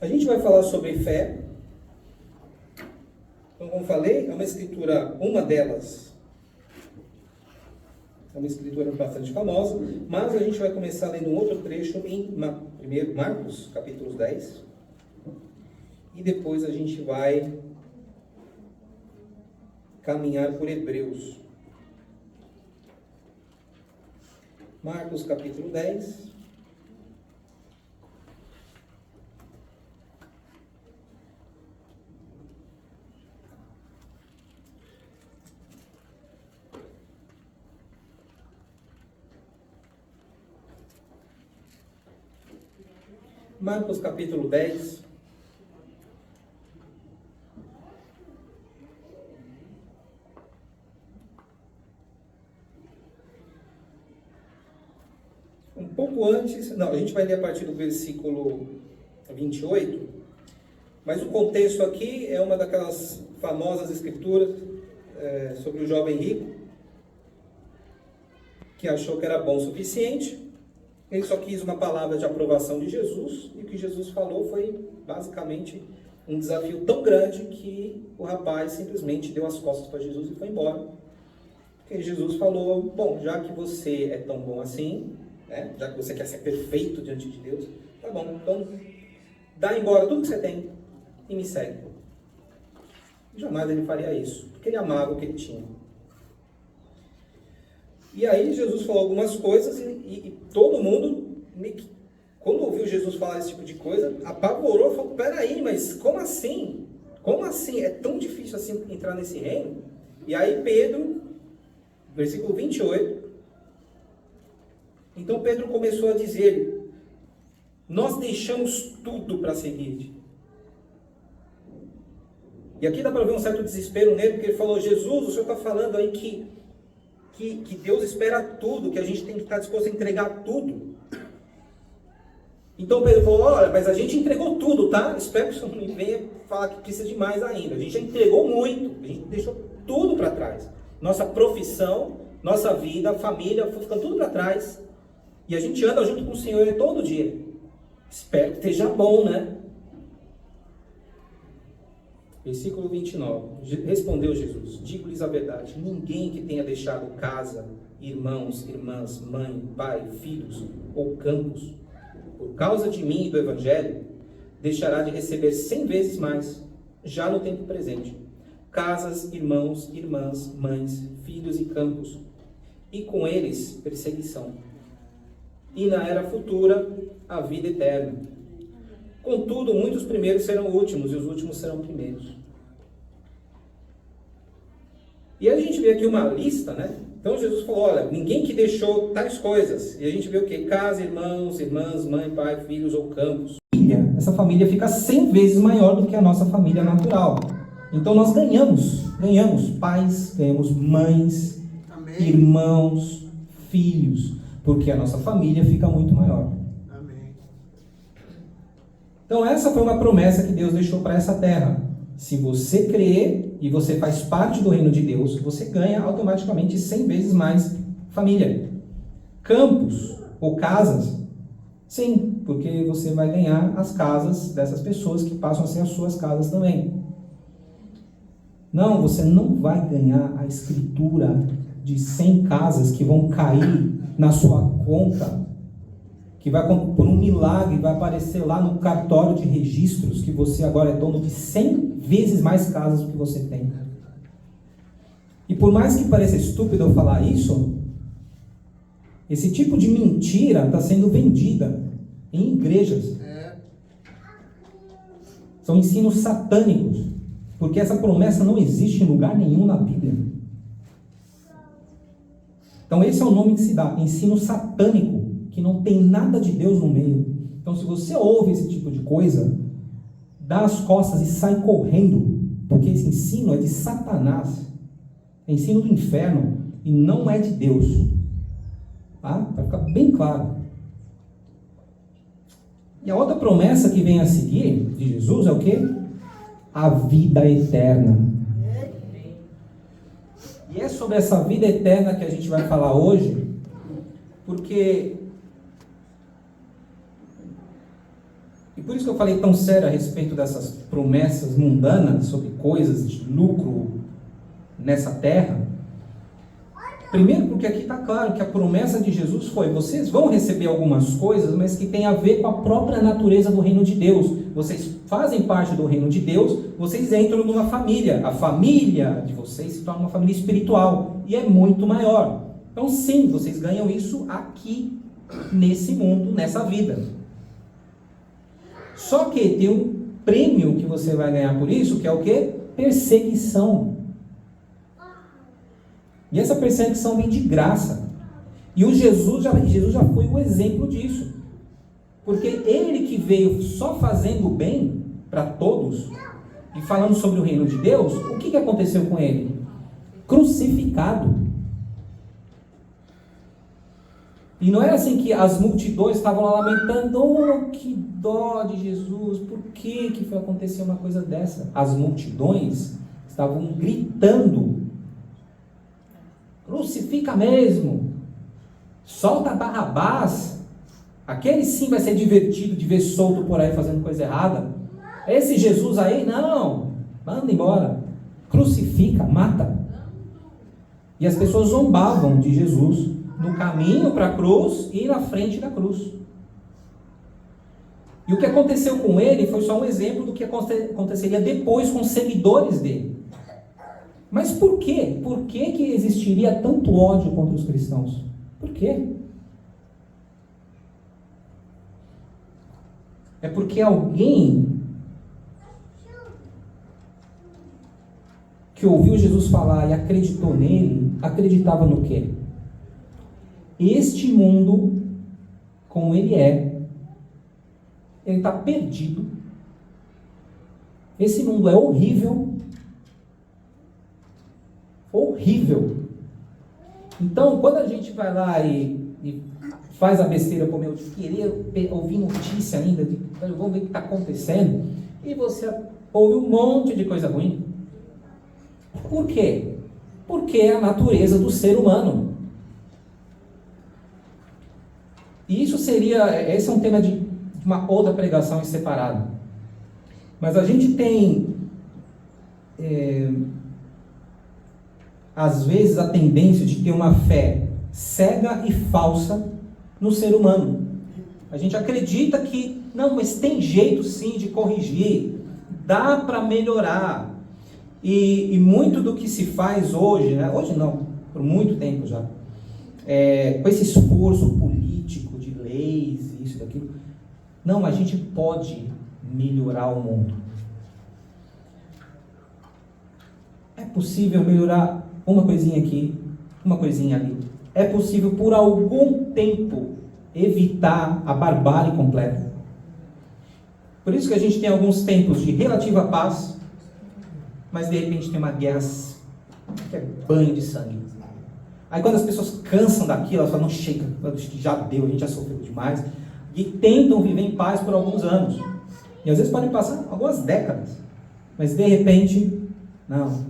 A gente vai falar sobre fé. Então, como falei, é uma escritura, uma delas, é uma escritura bastante famosa, mas a gente vai começar lendo um outro trecho em primeiro Marcos, capítulo 10, e depois a gente vai caminhar por Hebreus. Marcos, capítulo 10. Marcos capítulo 10. Um pouco antes, não, a gente vai ler a partir do versículo 28, mas o contexto aqui é uma daquelas famosas escrituras sobre o jovem rico, que achou que era bom o suficiente. Ele só quis uma palavra de aprovação de Jesus, e o que Jesus falou foi basicamente um desafio tão grande que o rapaz simplesmente deu as costas para Jesus e foi embora. Porque Jesus falou: bom, já que você é tão bom assim, né, já que você quer ser perfeito diante de Deus, tá bom, então dá embora tudo que você tem e me segue. E jamais ele faria isso, porque ele amava o que ele tinha. E aí Jesus falou algumas coisas e todo mundo, quando ouviu Jesus falar esse tipo de coisa, apavorou e falou: peraí, mas como assim? Como assim? É tão difícil assim entrar nesse reino? E aí Pedro, versículo 28, então Pedro começou a dizer: nós deixamos tudo para seguir-te. E aqui dá para ver um certo desespero nele, porque ele falou: Jesus, o senhor está falando aí que Deus espera tudo, que a gente tem que estar disposto a entregar tudo. Então Pedro falou: olha, mas a gente entregou tudo, tá? Espero que o senhor não venha falar que precisa de mais ainda. A gente já entregou muito, a gente deixou tudo para trás. Nossa profissão, nossa vida, família, foi ficando tudo para trás. E a gente anda junto com o Senhor todo dia. Espero que esteja bom, né? Versículo 29. Respondeu Jesus: digo-lhes a verdade, ninguém que tenha deixado casa, irmãos, irmãs, mãe, pai, filhos ou campos, por causa de mim e do Evangelho, deixará de receber 100 vezes mais, já no tempo presente, casas, irmãos, irmãs, mães, filhos e campos, e com eles perseguição. E na era futura, a vida eterna. Contudo, muitos primeiros serão últimos, e os últimos serão primeiros. E a gente vê aqui uma lista, né? Então Jesus falou: olha, ninguém que deixou tais coisas. E a gente vê o quê? Casa, irmãos, irmãs, mãe, pai, filhos ou campos. Essa família fica 100 vezes maior do que a nossa família natural. Então nós ganhamos pais, ganhamos mães, amém, irmãos, filhos, porque a nossa família fica muito maior. Então essa foi uma promessa que Deus deixou para essa terra. Se você crer e você faz parte do reino de Deus, você ganha automaticamente 100 vezes mais família. Campos ou casas, sim, porque você vai ganhar as casas dessas pessoas que passam a ser as suas casas também. Não, você não vai ganhar a escritura de 100 casas que vão cair na sua conta, que vai, por um milagre, vai aparecer lá no cartório de registros que você agora é dono de 100 vezes mais casas do que você tem. E por mais que pareça estúpido eu falar isso, esse tipo de mentira está sendo vendida em igrejas. São ensinos satânicos, porque essa promessa não existe em lugar nenhum na Bíblia. Então esse é o nome que se dá, ensino satânico, que não tem nada de Deus no meio. Então se você ouve esse tipo de coisa, dá as costas e sai correndo, porque esse ensino é de Satanás, é ensino do inferno e não é de Deus. Tá? Para ficar bem claro. E a outra promessa que vem a seguir de Jesus é o quê? A vida eterna. E é sobre essa vida eterna que a gente vai falar hoje, porque E por isso que eu falei tão sério a respeito dessas promessas mundanas sobre coisas de lucro nessa terra. Primeiro porque aqui está claro que a promessa de Jesus foi: vocês vão receber algumas coisas, mas que tem a ver com a própria natureza do reino de Deus. Vocês fazem parte do reino de Deus, vocês entram numa família. A família de vocês se torna uma família espiritual e é muito maior. Então sim, vocês ganham isso aqui, nesse mundo, nessa vida. Só que tem um prêmio que você vai ganhar por isso, que é o quê? Perseguição. E essa perseguição vem de graça. E Jesus já foi o exemplo disso. Porque ele que veio só fazendo bem para todos, e falando sobre o reino de Deus, o que aconteceu com ele? Crucificado. E não era assim que as multidões estavam lá lamentando: oh, que dó de Jesus, por que foi acontecer uma coisa dessa? As multidões estavam gritando: crucifica mesmo, solta Barrabás, aquele sim vai ser divertido de ver solto por aí fazendo coisa errada. Esse Jesus aí, não, manda embora, crucifica, mata. E as pessoas zombavam de Jesus no caminho para a cruz e na frente da cruz. E o que aconteceu com ele foi só um exemplo do que aconteceria depois com os seguidores dele. Mas por quê? Por que existiria tanto ódio contra os cristãos? Por quê? É porque alguém que ouviu Jesus falar e acreditou nele, acreditava no quê? Este mundo, como ele está perdido. Esse mundo é horrível. Horrível. Então, quando a gente vai lá e faz a besteira como eu, de querer ouvir notícia ainda, vamos ver o que está acontecendo, e você ouve um monte de coisa ruim. Por quê? Porque é a natureza do ser humano. E esse é um tema de uma outra pregação em separado. Mas a gente tem, às vezes, a tendência de ter uma fé cega e falsa no ser humano. A gente acredita que, não, mas tem jeito sim de corrigir, dá para melhorar. E muito do que se faz hoje, né? Hoje não, por muito tempo já, com esse esforço político de leis, isso e daquilo, não, a gente pode melhorar o mundo. É possível melhorar uma coisinha aqui, uma coisinha ali. É possível, por algum tempo, evitar a barbárie completa. Por isso que a gente tem alguns tempos de relativa paz, mas de repente tem uma guerra que é banho de sangue. Aí quando as pessoas cansam daquilo, elas falam: não, chega, já deu, a gente já sofreu demais, e tentam viver em paz por alguns anos. E às vezes podem passar algumas décadas, mas de repente, não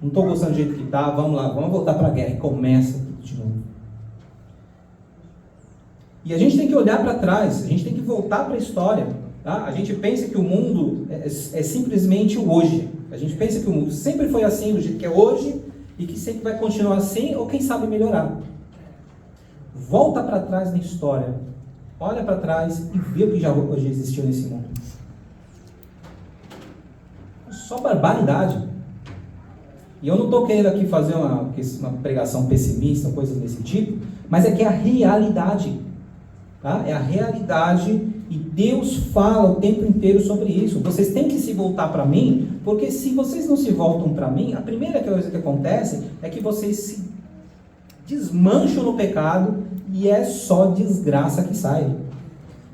estou gostando do jeito que está, vamos lá, vamos voltar para a guerra, e começa tudo de novo. E a gente tem que olhar para trás, a gente tem que voltar para a história. Tá? A gente pensa que o mundo é simplesmente o hoje. A gente pensa que o mundo sempre foi assim, do jeito que é hoje, e que sempre vai continuar assim, ou quem sabe melhorar. Volta para trás na história, olha para trás e vê o que já hoje existiu nesse mundo. Só barbaridade. E eu não estou querendo aqui fazer uma pregação pessimista, coisas desse tipo, mas é que é a realidade. Tá? É a realidade, e Deus fala o tempo inteiro sobre isso. Vocês têm que se voltar para mim, porque se vocês não se voltam para mim, a primeira coisa que acontece é que vocês se desmancham no pecado e é só desgraça que sai.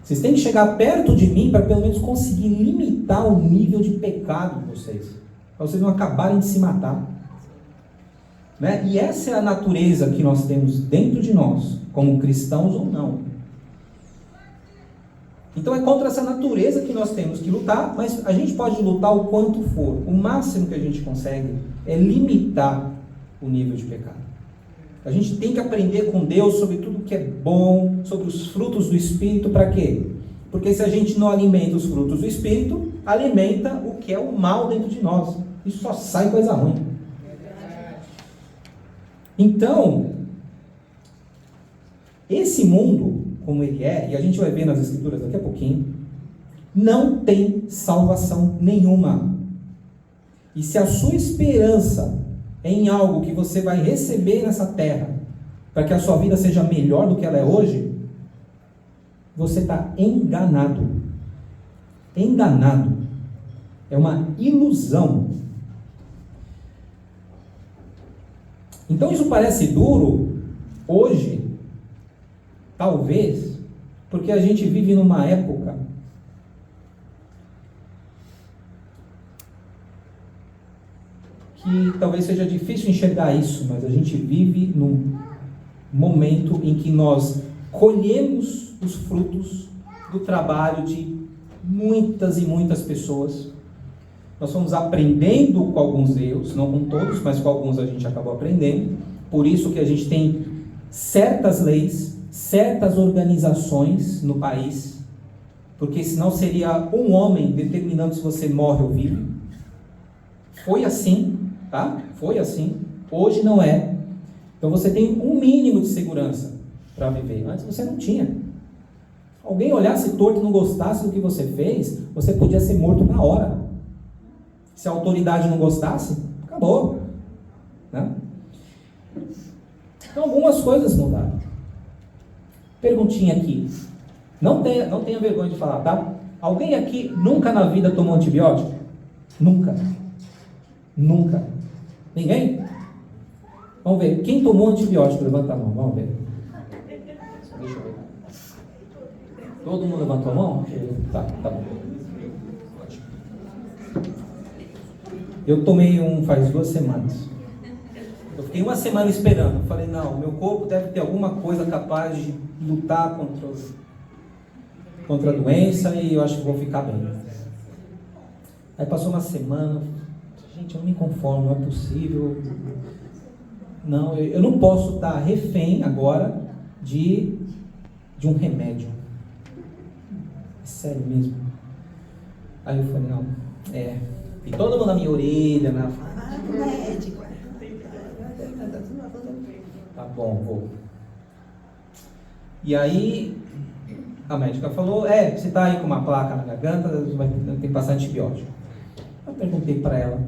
Vocês têm que chegar perto de mim para pelo menos conseguir limitar o nível de pecado de vocês, para vocês não acabarem de se matar. Né? E essa é a natureza que nós temos dentro de nós, como cristãos ou não. Então é contra essa natureza que nós temos que lutar, mas a gente pode lutar o quanto for. O máximo que a gente consegue é limitar o nível de pecado. A gente tem que aprender com Deus sobre tudo que é bom, sobre os frutos do Espírito, para quê? Porque se a gente não alimenta os frutos do Espírito, alimenta o que é o mal dentro de nós. Isso só sai coisa ruim. Então, esse mundo, como ele é, e a gente vai ver nas Escrituras daqui a pouquinho, não tem salvação nenhuma. E se a sua esperança é em algo que você vai receber nessa terra, para que a sua vida seja melhor do que ela é hoje, você está enganado. Enganado. É uma ilusão. Então isso parece duro hoje, talvez, porque a gente vive numa época que talvez seja difícil enxergar isso, mas a gente vive num momento em que nós colhemos os frutos do trabalho de muitas e muitas pessoas. Nós fomos aprendendo com alguns erros, não com todos, mas com alguns a gente acabou aprendendo. Por isso que a gente tem certas leis, certas organizações no país, porque senão seria um homem determinando se você morre ou vive. Foi assim, tá? Foi assim. Hoje não é. Então você tem um mínimo de segurança para viver. Antes você não tinha. Alguém olhasse torto e não gostasse do que você fez, você podia ser morto na hora. Se a autoridade não gostasse, acabou. Né? Então algumas coisas mudaram. Perguntinha aqui. Não tenha vergonha de falar, tá? Alguém aqui nunca na vida tomou antibiótico? Nunca. Nunca. Ninguém? Vamos ver. Quem tomou antibiótico? Levanta a mão. Vamos ver. Deixa eu ver. Todo mundo levantou a mão? Tá bom. Eu tomei faz 2 semanas. Eu fiquei 1 semana esperando. Falei, não, meu corpo deve ter alguma coisa capaz de lutar contra a doença e eu acho que vou ficar bem. Aí passou 1 semana. Gente, eu não me conformo, não é possível. Não, eu não posso estar refém agora de um remédio. É sério mesmo. Aí eu falei, não, E todo mundo na minha orelha, médico. Tá bom, vou. E aí, a médica falou, você tá aí com uma placa na garganta, vai ter que passar antibiótico. Eu perguntei para ela,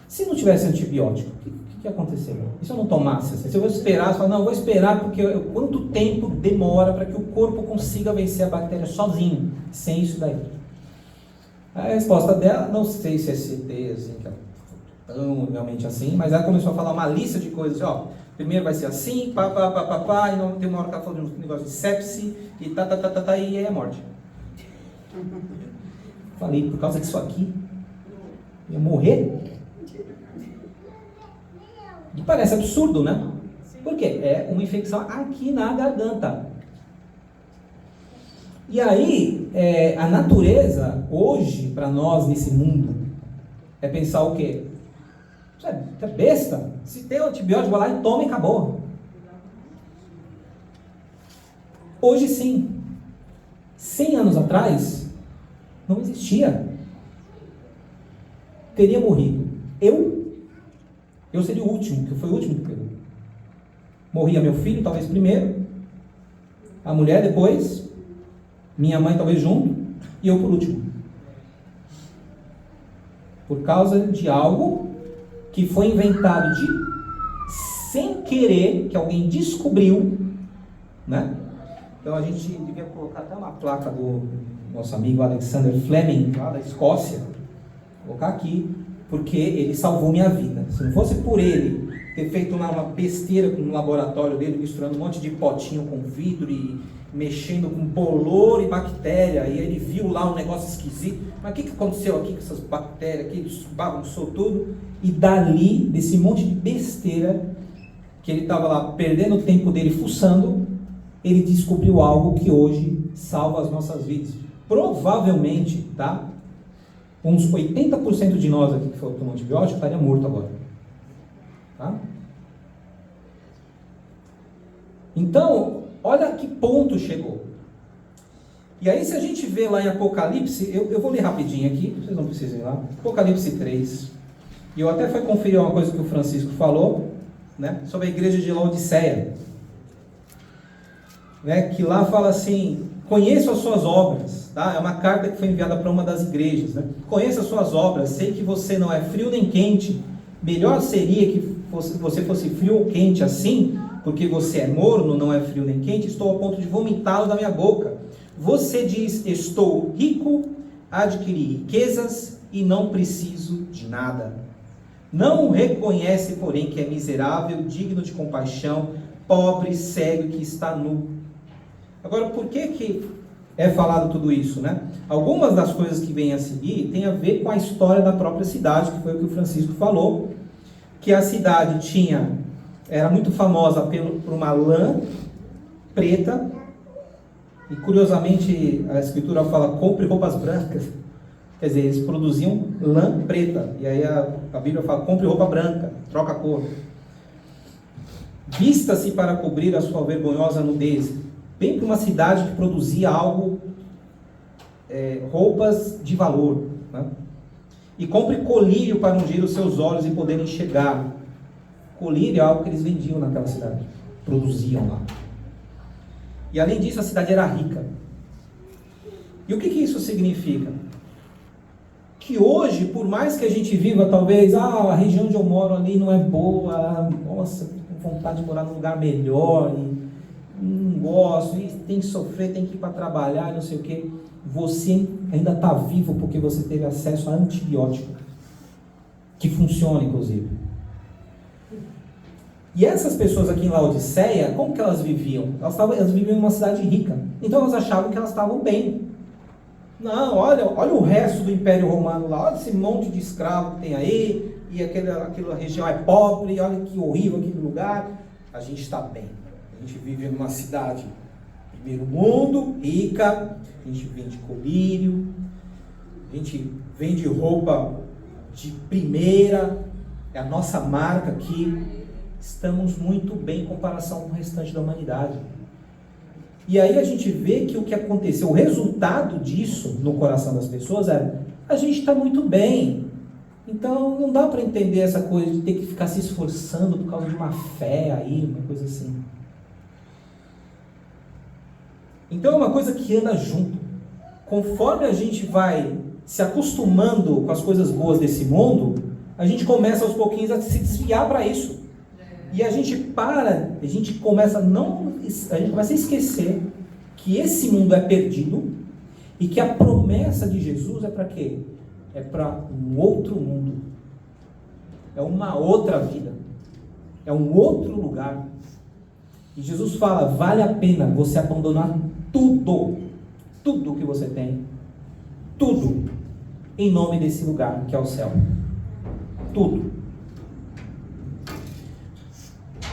se não tivesse antibiótico, o que aconteceu? E se eu não tomasse? Se eu vou esperar, não, eu vou esperar porque quanto tempo demora para que o corpo consiga vencer a bactéria sozinho, sem isso daí? A resposta dela, não sei se é CT, assim, que é tão realmente assim, mas ela começou a falar uma lista de coisas, primeiro vai ser assim, e não tem uma hora que ela falou de um negócio de sepse, e e aí é morte. Falei, por causa disso aqui, eu ia morrer? E parece absurdo, né? Por quê? É uma infecção aqui na garganta. E aí, a natureza, hoje, para nós, nesse mundo, é pensar o quê? Você é besta? Se tem um antibiótico, vai lá e toma e acabou. Hoje sim. 100 anos atrás, não existia. Teria morrido. Eu seria o último, que foi o último que pegou. Morria meu filho, talvez primeiro, a mulher depois, minha mãe talvez junto, e eu por último. Por causa de algo que foi inventado sem querer, que alguém descobriu, né? Então a gente devia colocar até uma placa do nosso amigo Alexander Fleming, lá da Escócia, colocar aqui, porque ele salvou minha vida. Se não fosse por ele ter feito uma besteira no laboratório dele, misturando um monte de potinho com vidro e mexendo com bolor e bactéria, e ele viu lá um negócio esquisito, mas o que aconteceu aqui com essas bactérias aqui, bagunçou tudo, e dali, desse monte de besteira, que ele estava lá perdendo o tempo dele fuçando, ele descobriu algo que hoje salva as nossas vidas. Provavelmente, tá? Uns 80% de nós aqui que foi tomar antibiótico estaria morto agora. Tá? Então, olha a que ponto chegou. E aí, se a gente vê lá em Apocalipse, eu vou ler rapidinho aqui, vocês não precisam ir lá. Apocalipse 3. E eu até fui conferir uma coisa que o Francisco falou, né, sobre a igreja de Laodiceia. Né, que lá fala assim: conheço as suas obras. Tá? É uma carta que foi enviada para uma das igrejas. Né? Conheço as suas obras, sei que você não é frio nem quente. Melhor seria que você fosse frio ou quente assim, porque você é morno, não é frio nem quente. Estou a ponto de vomitá-lo da minha boca. Você diz: estou rico, adquiri riquezas e não preciso de nada. Não reconhece, porém, que é miserável, digno de compaixão, pobre, cego, que está nu. Agora, por que é falado tudo isso, né? Algumas das coisas que vêm a seguir tem a ver com a história da própria cidade, que foi o que o Francisco falou, que a cidade era muito famosa por uma lã preta. E curiosamente a escritura fala: compre roupas brancas. Quer dizer, eles produziam lã preta. E aí a Bíblia fala: compre roupa branca, troca a cor. Vista-se para cobrir a sua vergonhosa nudez. Bem para uma cidade que produzia algo, roupas de valor. Né? E compre colírio para ungir os seus olhos e poder enxergar. Colírio é algo que eles vendiam naquela cidade. Produziam lá. E além disso, a cidade era rica. E o que isso significa? Que hoje, por mais que a gente viva, talvez, a região onde eu moro ali não é boa, nossa, tenho vontade de morar num lugar melhor, e não gosto, e tem que sofrer, tem que ir para trabalhar, não sei o quê. Você ainda está vivo porque você teve acesso a antibiótico, que funciona, inclusive. E essas pessoas aqui em Laodiceia, como que elas viviam? Elas viviam em uma cidade rica. Então elas achavam que elas estavam bem. Não, olha o resto do Império Romano lá, olha esse monte de escravo que tem aí, e aquela região é pobre, olha que horrível aquele lugar. A gente está bem. A gente vive numa cidade primeiro mundo, rica, a gente vende colírio, a gente vende roupa de primeira, é a nossa marca aqui. Estamos muito bem em comparação com o restante da humanidade. E aí a gente vê que o que aconteceu, o resultado disso no coração das pessoas a gente está muito bem. Então não dá para entender essa coisa de ter que ficar se esforçando por causa de uma fé aí, uma coisa assim. Então é uma coisa que anda junto. Conforme a gente vai se acostumando com as coisas boas desse mundo, a gente começa aos pouquinhos a se desviar para isso. E a gente começa a esquecer que esse mundo é perdido e que a promessa de Jesus é para quê? É para um outro mundo. É uma outra vida. É um outro lugar. E Jesus fala: vale a pena você abandonar tudo que você tem, tudo, em nome desse lugar que é o céu. Tudo.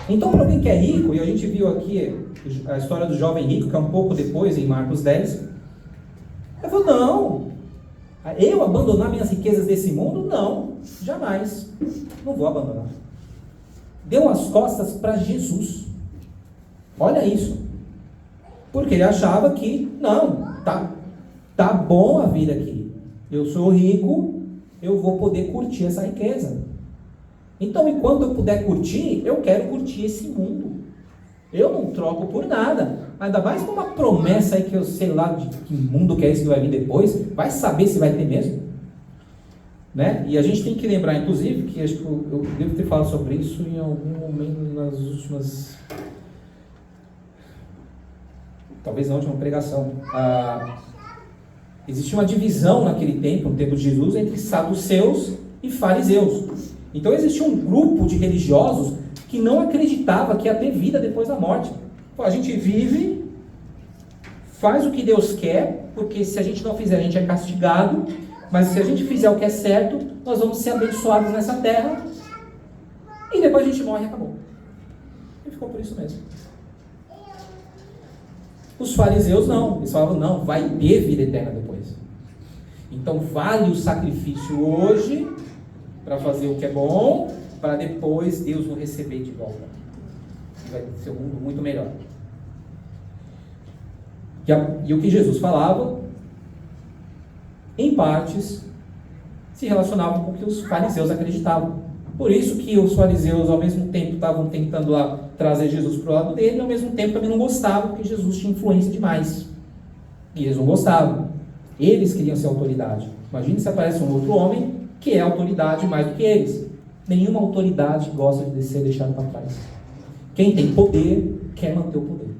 Então, para alguém que é rico, e a gente viu aqui a história do jovem rico, que é um pouco depois, em Marcos 10, ele falou: não, eu abandonar minhas riquezas desse mundo? Não, jamais, não vou abandonar. Deu as costas para Jesus. Olha isso. Porque ele achava que, não, tá bom a vida aqui. Eu sou rico, eu vou poder curtir essa riqueza. Então, enquanto eu puder curtir, eu quero curtir esse mundo. Eu não troco por nada. Ainda mais com uma promessa aí que eu sei lá de que mundo que é esse que vai vir depois. Vai saber se vai ter mesmo. Né? E a gente tem que lembrar, inclusive, que acho que eu devo ter falado sobre isso em algum momento nas últimas... Talvez na última pregação. Existia uma divisão naquele tempo, no tempo de Jesus, entre saduceus e fariseus. Então existia um grupo de religiosos que não acreditava que ia ter vida depois da morte. A gente vive, faz o que Deus quer, porque se a gente não fizer, a gente é castigado, mas se a gente fizer o que é certo, nós vamos ser abençoados nessa terra, e depois a gente morre e acabou. E ficou por isso mesmo. Os fariseus não, eles falavam: não, vai ter vida eterna depois. Então vale o sacrifício hoje para fazer o que é bom, para depois Deus o receber de volta. E vai ser um mundo muito melhor. E o que Jesus falava, em partes, se relacionava com o que os fariseus acreditavam. Por isso que os fariseus, ao mesmo tempo, estavam tentando lá trazer Jesus para o lado dele, e ao mesmo tempo também não gostavam, porque Jesus tinha influência demais. E eles não gostavam. Eles queriam ser autoridade. Imagina se aparece um outro homem que é autoridade mais do que eles. Nenhuma autoridade gosta de ser deixado para trás. Quem tem poder, quer manter o poder.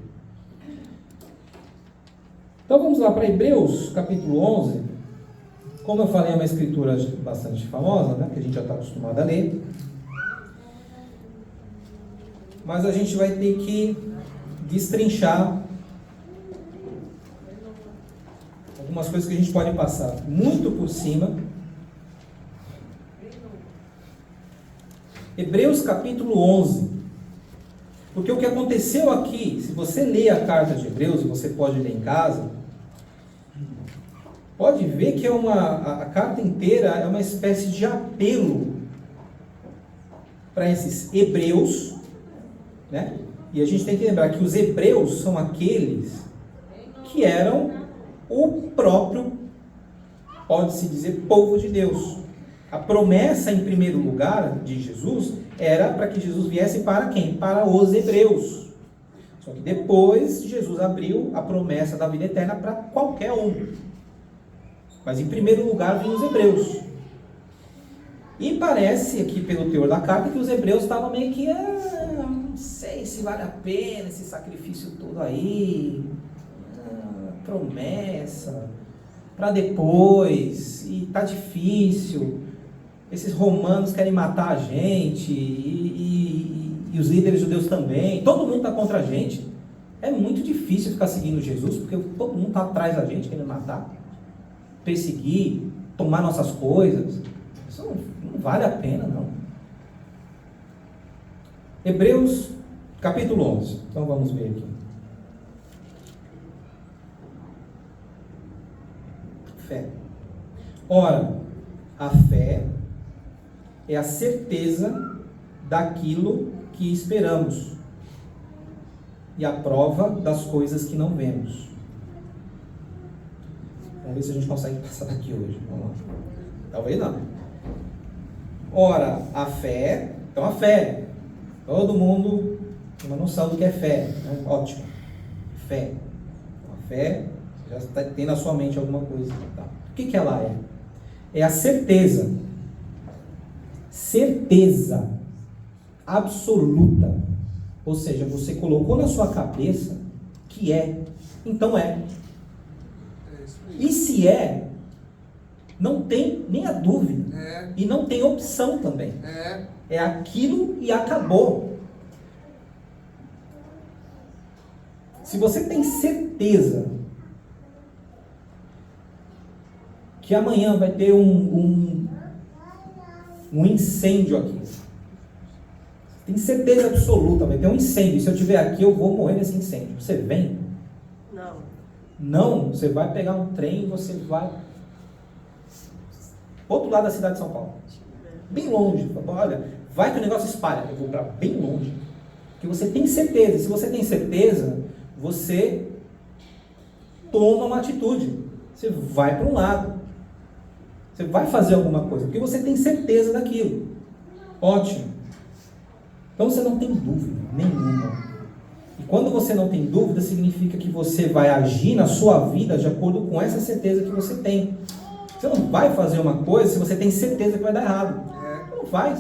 Então vamos lá para Hebreus, capítulo 11. Como eu falei, é uma escritura bastante famosa, né, que a gente já está acostumado a ler. Mas a gente vai ter que destrinchar algumas coisas que a gente pode passar muito por cima. Hebreus capítulo 11. Porque o que aconteceu aqui, se você ler a carta de Hebreus, e você pode ler em casa, pode ver que a carta inteira é uma espécie de apelo para esses hebreus, né? E a gente tem que lembrar que os hebreus são aqueles que eram o próprio, pode-se dizer, povo de Deus. A promessa, em primeiro lugar, de Jesus, era para que Jesus viesse para quem? Para os hebreus. Só que depois, Jesus abriu a promessa da vida eterna para qualquer um. Mas, em primeiro lugar, vinham os hebreus. E parece, aqui pelo teor da carta, que os hebreus estavam meio que, não sei se vale a pena esse sacrifício todo aí, promessa, para depois, e tá difícil, esses romanos querem matar a gente, e os líderes judeus também, todo mundo está contra a gente, é muito difícil ficar seguindo Jesus, porque todo mundo está atrás da gente, querendo matar, perseguir, tomar nossas coisas, isso não vale a pena, não. Hebreus, capítulo 11, então vamos ver aqui. Fé. Ora, a fé é a certeza daquilo que esperamos e a prova das coisas que não vemos. Vamos ver se a gente consegue passar daqui hoje. Vamos lá. Talvez não. Ora, a fé. Então, a fé. Todo mundo tem uma noção do que é fé. Né? Ótimo. Fé. A fé já tem na sua mente alguma coisa. Tá. O que ela é? É a certeza. Certeza absoluta. Ou seja, você colocou na sua cabeça que é. Então é. E se é, não tem nem a dúvida. E não tem opção também. É aquilo e acabou. Se você tem certeza que amanhã vai ter um incêndio aqui, tem certeza absoluta, vai ter um incêndio, se eu estiver aqui eu vou morrer nesse incêndio, você vem? Não, você vai pegar um trem e você vai outro lado da cidade de São Paulo, bem longe. Olha, vai que o negócio espalha, eu vou para bem longe, porque você tem certeza. Se você tem certeza, você toma uma atitude, você vai para um lado, você vai fazer alguma coisa, porque você tem certeza daquilo. Ótimo. Então você não tem dúvida nenhuma. E quando você não tem dúvida, significa que você vai agir na sua vida de acordo com essa certeza que você tem. Você não vai fazer uma coisa se você tem certeza que vai dar errado. Não faz.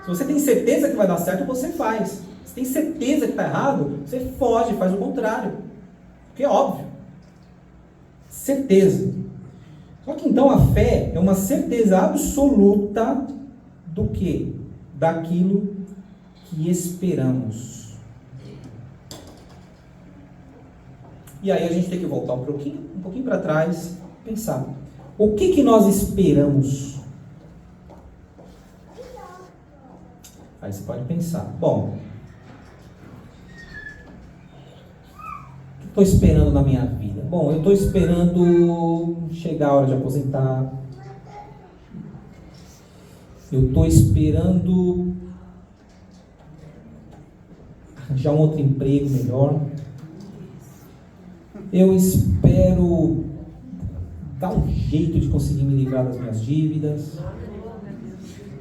Se você tem certeza que vai dar certo, você faz. Se tem certeza que está errado, você foge, faz o contrário. Porque é óbvio. Certeza. Só que então a fé é uma certeza absoluta do quê? Daquilo que esperamos. E aí a gente tem que voltar um pouquinho para trás, pensar. O que nós esperamos? Aí você pode pensar. Bom, o que estou esperando na minha vida? Bom, eu estou esperando chegar a hora de aposentar. Eu estou esperando arranjar um outro emprego melhor. eu espero dar um jeito de conseguir me livrar das minhas dívidas.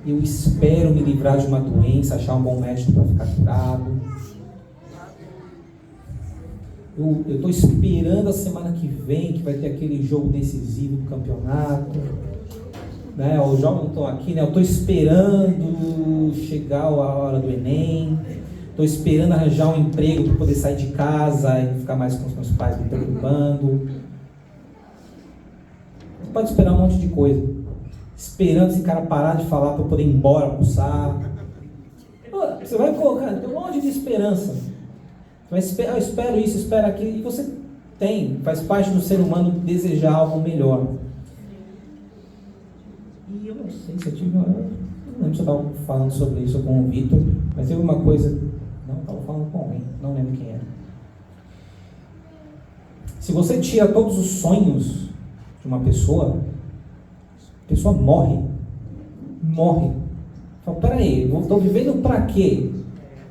Eu espero me livrar de uma doença, achar um bom médico para ficar curado. Eu estou esperando a semana que vem, que vai ter aquele jogo decisivo do campeonato. Né? Os jovens estão aqui, né? Eu estou esperando chegar a hora do Enem. Estou esperando arranjar um emprego para poder sair de casa e ficar mais com os meus pais me preocupando. Você pode esperar um monte de coisa. Esperando esse cara parar de falar para eu poder ir embora, almoçar. Você vai colocar, tem um monte de esperança. Eu espero isso, espero aquilo. E você tem, faz parte do ser humano desejar algo melhor. E eu não sei se eu tive. Eu não lembro se eu estava falando sobre isso com o Vitor, mas teve uma coisa. Não, estava falando com alguém, não lembro quem era. Se você tira todos os sonhos de uma pessoa, a pessoa morre. Morre. Fala, peraí, eu estou vivendo para quê?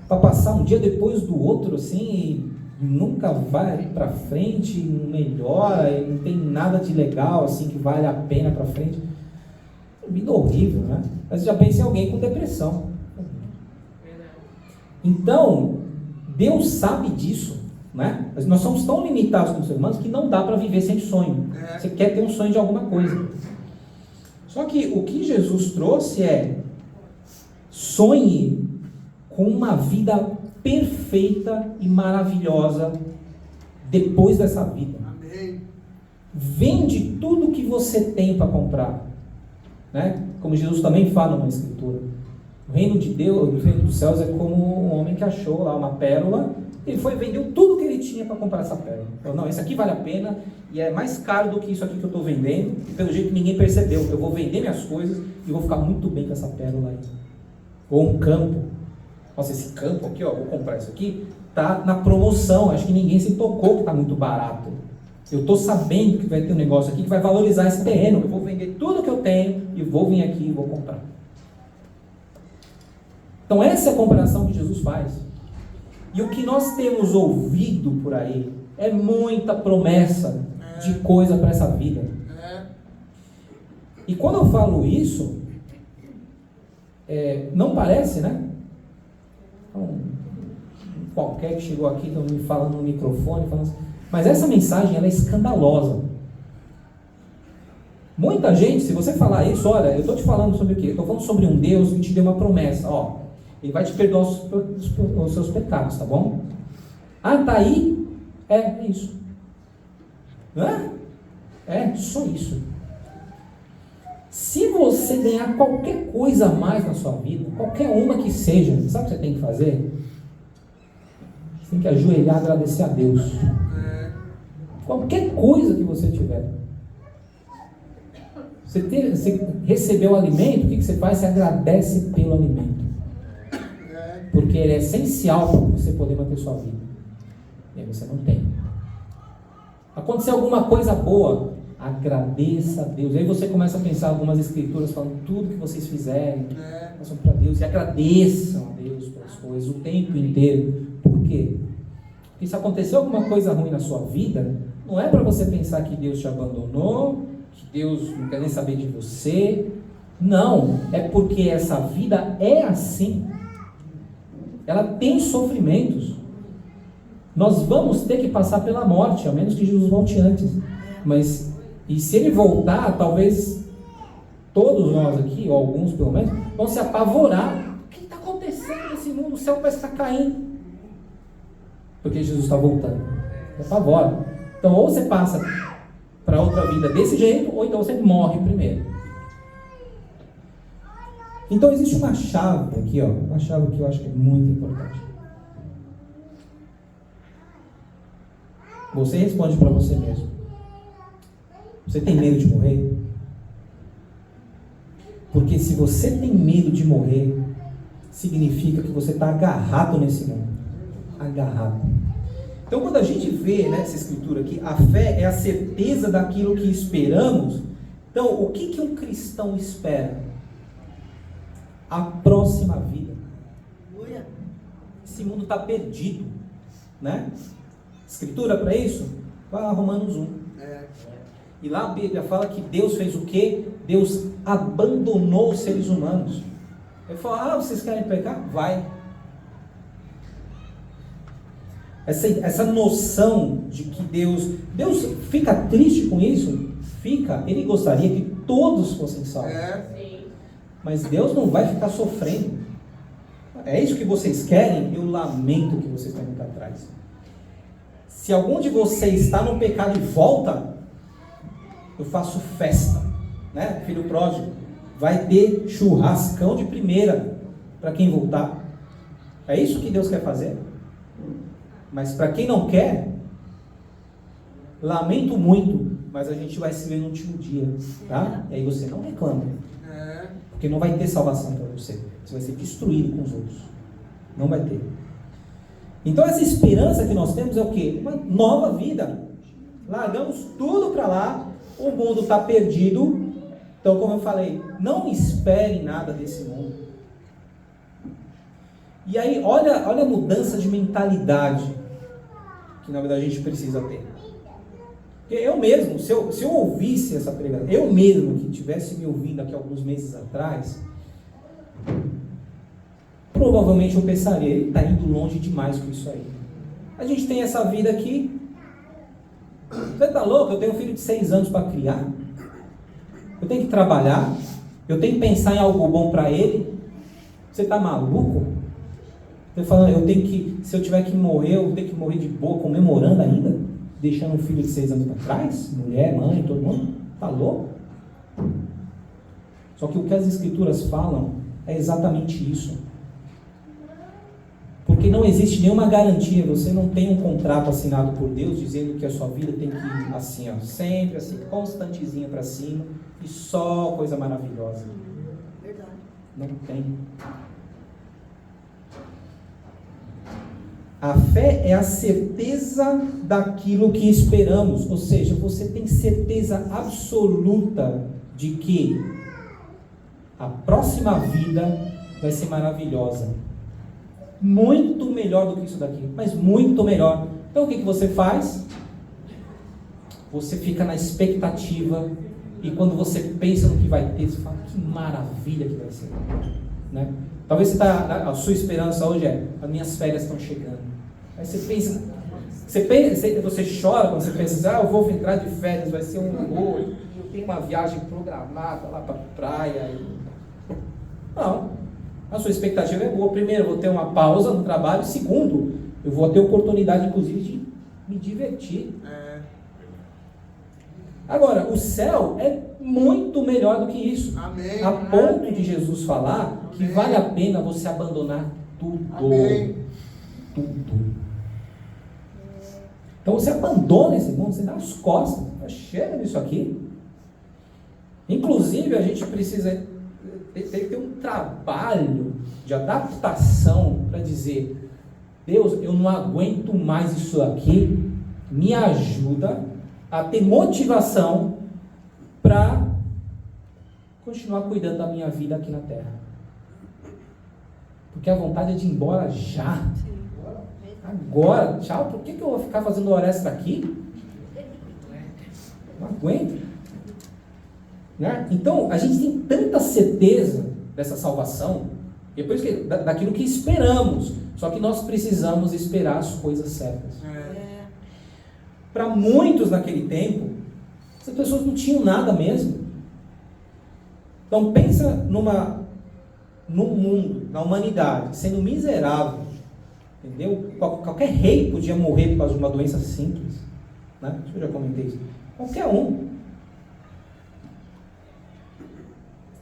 Para passar um dia depois do outro, assim, e nunca vai para frente, não melhora, e não tem nada de legal, assim, que vale a pena para frente. Vida horrível, né? Mas já pensei em alguém com depressão. Então, Deus sabe disso, né? Mas nós somos tão limitados como seres humanos que não dá para viver sem sonho. Você quer ter um sonho de alguma coisa. Só que o que Jesus trouxe é: sonhe com uma vida perfeita e maravilhosa depois dessa vida. Amém. Vende tudo que você tem para comprar, né? Como Jesus também fala numa escritura, o reino de Deus, o reino dos céus é como um homem que achou lá uma pérola, ele foi e vendeu tudo que ele tinha para comprar essa pérola. Falou, não, esse aqui vale a pena e é mais caro do que isso aqui que eu estou vendendo, e pelo jeito ninguém percebeu, eu vou vender minhas coisas e vou ficar muito bem com essa pérola aí. Ou um campo. Nossa, esse campo aqui, ó, vou comprar isso aqui, tá na promoção, acho que ninguém se tocou que tá muito barato. Eu estou sabendo que vai ter um negócio aqui que vai valorizar esse terreno, eu vou vender tudo que eu tenho e vou vir aqui e vou comprar. Então essa é a comparação que Jesus faz. E o que nós temos ouvido por aí é muita promessa de coisa para essa vida. E quando eu falo isso, não parece, né? Qualquer que chegou aqui, estão me falando no microfone, falando assim, mas essa mensagem ela é escandalosa. Muita gente, se você falar isso, olha, eu estou te falando sobre o quê? Eu estou falando sobre um Deus que te deu uma promessa, ó, ele vai te perdoar os seus pecados, tá bom? Ah, tá aí? É isso. Hã? Só isso. Se você ganhar qualquer coisa a mais na sua vida, qualquer uma que seja, sabe o que você tem que fazer? Você tem que ajoelhar e agradecer a Deus. Qualquer coisa que você tiver. Você recebeu o alimento, o que você faz? Você agradece pelo alimento. Porque ele é essencial para você poder manter sua vida. E aí você não tem. Aconteceu alguma coisa boa, agradeça a Deus. Aí você começa a pensar algumas escrituras falando tudo que vocês fizerem, façam para Deus e agradeçam a Deus pelas coisas o tempo inteiro. Por quê? Porque se aconteceu alguma coisa ruim na sua vida, não é para você pensar que Deus te abandonou, que Deus não quer nem saber de você. Não, é porque essa vida é assim. Ela tem sofrimentos. Nós vamos ter que passar pela morte, a menos que Jesus volte antes. Mas, e se ele voltar, talvez todos nós aqui, ou alguns pelo menos, vão se apavorar. O que está acontecendo nesse mundo? O céu parece estar caindo. Porque Jesus está voltando. Se apavora. Então, ou você passa para outra vida desse jeito, ou então você morre primeiro. Então, existe uma chave aqui, ó, uma chave que eu acho que é muito importante. Você responde para você mesmo. Você tem medo de morrer? Porque se você tem medo de morrer, significa que você está agarrado nesse mundo. Agarrado. Então, quando a gente vê nessa escritura aqui, a fé é a certeza daquilo que esperamos. Então, o que um cristão espera? A próxima vida. Esse mundo está perdido, né? Escritura para isso? Vai lá, Romanos 1. E lá a Bíblia fala que Deus fez o quê? Deus abandonou os seres humanos. Ele falou, vocês querem pecar? Vai. Essa noção de que Deus fica triste com isso? Fica. Ele gostaria que todos fossem salvos. Mas Deus não vai ficar sofrendo. É isso que vocês querem? Eu lamento que vocês estão indo para trás. Se algum de vocês está no pecado e volta, eu faço festa, né? Filho pródigo, vai ter churrascão de primeira para quem voltar. É isso que Deus quer fazer. Mas para quem não quer, lamento muito, mas a gente vai se ver no último dia, tá? E aí você não reclama, porque não vai ter salvação para você. Você vai ser destruído com os outros. Não vai ter. Então essa esperança que nós temos é o quê? Uma nova vida. Largamos tudo para lá. O mundo está perdido. Então, como eu falei, não espere nada desse mundo. E aí, olha a mudança de mentalidade que na verdade a gente precisa ter. Porque eu mesmo, se eu ouvisse essa pregação, eu mesmo que tivesse me ouvindo aqui alguns meses atrás, provavelmente eu pensaria, ele está indo longe demais com isso aí. A gente tem essa vida aqui. Você está louco? Eu tenho um filho de 6 anos para criar. Eu tenho que trabalhar. Eu tenho que pensar em algo bom para ele. Você está maluco? Você falando, se eu tiver que morrer, eu vou ter que morrer de boa, comemorando ainda? Deixando um filho de 6 anos para trás? Mulher, mãe, todo mundo? Está louco? Só que o que as escrituras falam é exatamente isso. Porque não existe nenhuma garantia, você não tem um contrato assinado por Deus dizendo que a sua vida tem que ir assim, sempre assim, constantezinha para cima e só coisa maravilhosa. Verdade. Não tem. A fé é a certeza daquilo que esperamos, ou seja, você tem certeza absoluta de que a próxima vida vai ser maravilhosa. Muito melhor do que isso daqui, mas muito melhor. Então o que você faz? Você fica na expectativa, e quando você pensa no que vai ter, você fala, que maravilha que vai ser, né? Talvez a sua esperança hoje as minhas férias estão chegando. Aí você pensa, você chora quando você pensa assim, eu vou entrar de férias, vai ser um horror, eu tenho uma viagem programada lá para a praia. Não, a sua expectativa é boa. Primeiro, eu vou ter uma pausa no trabalho. Segundo, eu vou ter oportunidade, inclusive, de me divertir. Agora, o céu é muito melhor do que isso. Amém. A ponto de Jesus falar que vale a pena você abandonar tudo. Amém. Tudo. Então você abandona esse mundo, você dá as costas. Chega disso aqui. Inclusive, a gente precisa ter um trabalho de adaptação para dizer, Deus, eu não aguento mais isso aqui, me ajuda a ter motivação para continuar cuidando da minha vida aqui na Terra. Porque a vontade é de ir embora já. Agora, tchau, por que eu vou ficar fazendo hora extra aqui? Não aguento. Né? Então, a gente tem tanta certeza dessa salvação, e é por isso que, daquilo que esperamos, só que nós precisamos esperar as coisas certas. Para muitos naquele tempo, essas pessoas não tinham nada mesmo. Então pensa no mundo, na humanidade, sendo miserável, entendeu? Qualquer rei podia morrer por causa de uma doença simples, né? Eu já comentei isso. Qualquer um.